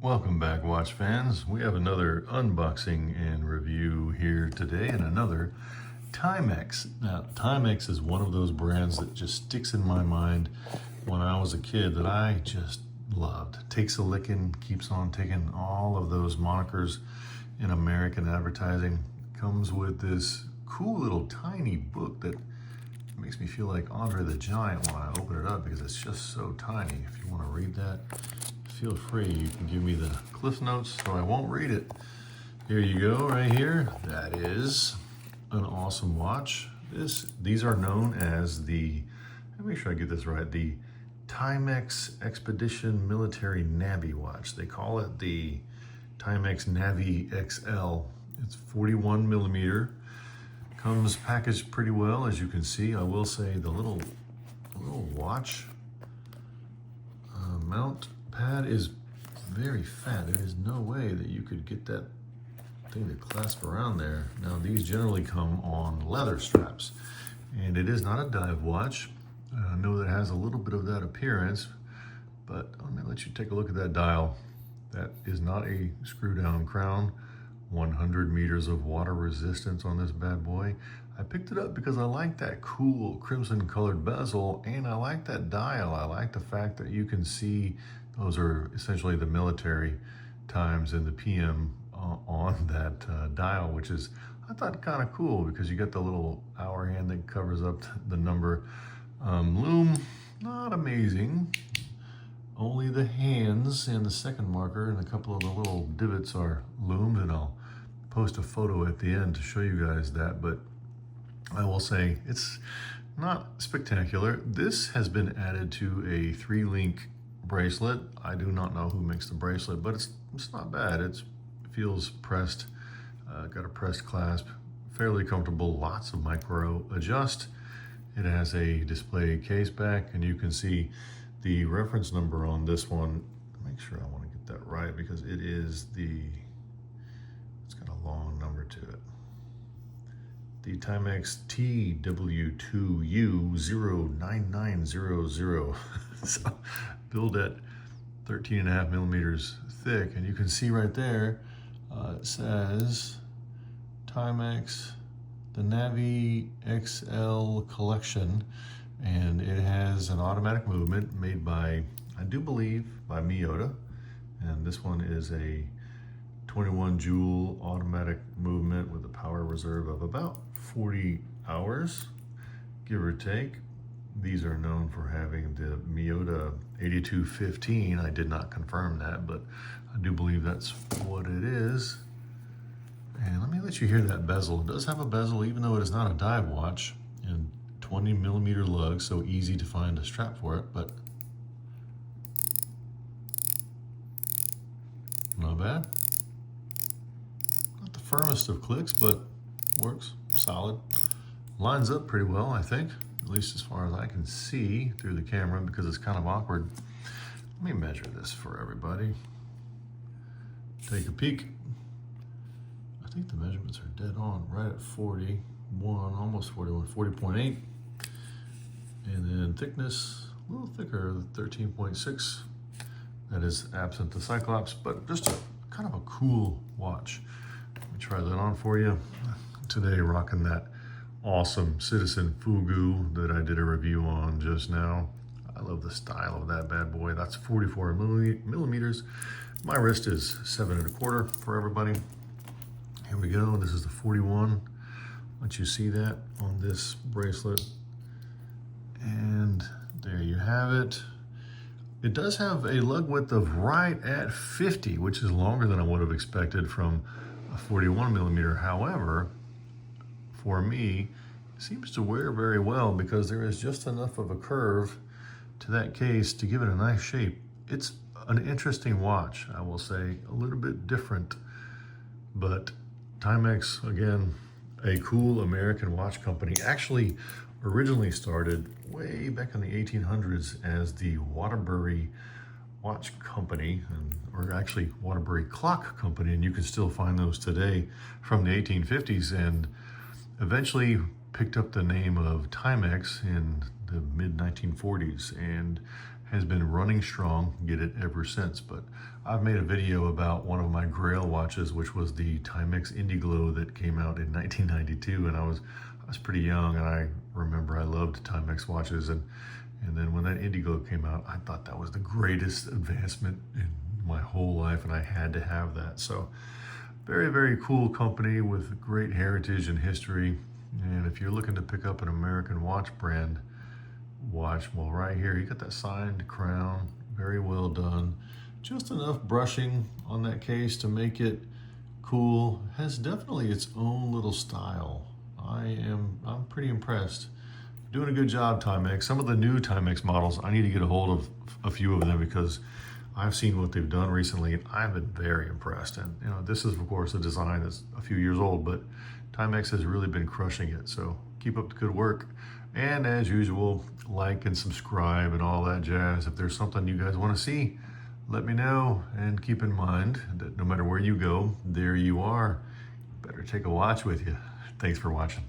Welcome back, watch fans. We have another unboxing and review here today and another Timex. Now, Timex is one of those brands that just sticks in my mind when I was a kid that I just loved. Takes a licking, keeps on taking all of those monikers in American advertising. Comes with this cool little tiny book that makes me feel like Andre the Giant when I open it up because it's just so tiny. If you want to read that, feel free. You can give me the Cliff Notes so I won't read it. Here you go, right here. That is an awesome watch. These are known as the, let me make sure I get this right, the Timex Expedition Military Navi watch. They call it the Timex Navi XL. It's 41 millimeter. Comes packaged pretty well, as you can see. I will say the little watch mount pad is very fat. There is no way that you could get that thing to clasp around there. Now, these generally come on leather straps, and it is not a dive watch. I know that it has a little bit of that appearance, but I'm gonna let you take a look at that dial. That is not a screw down crown. 100 meters of water resistance on this bad boy. I picked it up because I like that cool crimson colored bezel, and I like that dial. I like the fact that you can see those are essentially the military times and the PM on that dial, which is, I thought, kind of cool because you got the little hour hand that covers up the number. Loom, not amazing. Only the hands and the second marker and a couple of the little divots are loomed, and I'll post a photo at the end to show you guys that, but I will say it's not spectacular. This has been added to a 3-link bracelet. I do not know who makes the bracelet, but it's not bad. It feels pressed, got a pressed clasp, fairly comfortable, lots of micro adjust. It has a display case back, and you can see the reference number on this one. Make sure I want to get that right because it is it's got a long number to it. The Timex TW2U09900. So built at 13.5 millimeters thick, and you can see right there, it says Timex, the Navi XL collection, and it has an automatic movement made by, I do believe, by Miyota, and this one is a 21 joule automatic movement with a power reserve of about 40 hours, give or take. These are known for having the Miyota 8215. I did not confirm that, but I do believe that's what it is. And let me let you hear that bezel. It does have a bezel, even though it is not a dive watch, and 20 millimeter lug, so easy to find a strap for it, but not bad. Not the firmest of clicks, but works solid. Lines up pretty well, I think, at least as far as I can see through the camera because it's kind of awkward. Let me measure this for everybody. Take a peek. I think the measurements are dead on, right at 41, almost 41, 40.8. And then thickness, a little thicker, 13.6. That is absent the Cyclops, but just kind of a cool watch. Let me try that on for you. Today, rocking that awesome Citizen Fugu that I did a review on just now. I love the style of that bad boy. That's 44 millimeters. My wrist is 7 1/4 for everybody. Here we go. This is the 41. Let you see that on this bracelet. And there you have it. It does have a lug width of right at 50, which is longer than I would have expected from a 41 millimeter. However, for me, it seems to wear very well because there is just enough of a curve to that case to give it a nice shape. It's an interesting watch, I will say, a little bit different, but Timex, again, a cool American watch company, actually originally started way back in the 1800s as the Waterbury Watch Company, or actually Waterbury Clock Company, and you can still find those today from the 1850s, and eventually picked up the name of Timex in the mid-1940s, and has been running strong, get it ever since. But I've made a video about one of my grail watches, which was the Timex Indiglo that came out in 1992, and I was pretty young, and I remember I loved Timex watches, and then when that Indigo came out, I thought that was the greatest advancement in my whole life, and I had to have that. So very, very cool company with great heritage and history. And if you're looking to pick up an American watch brand watch, well, right here, you got that signed crown, very well done. Just enough brushing on that case to make it cool. Has definitely its own little style. I'm pretty impressed. Doing a good job, Timex. Some of the new Timex models, I need to get a hold of a few of them because I've seen what they've done recently, and I've been very impressed. And this is of course a design that's a few years old, but Timex has really been crushing it. So keep up the good work. And as usual, like and subscribe and all that jazz. If there's something you guys want to see, let me know. And keep in mind that no matter where you go, there you are. Better take a watch with you. Thanks for watching.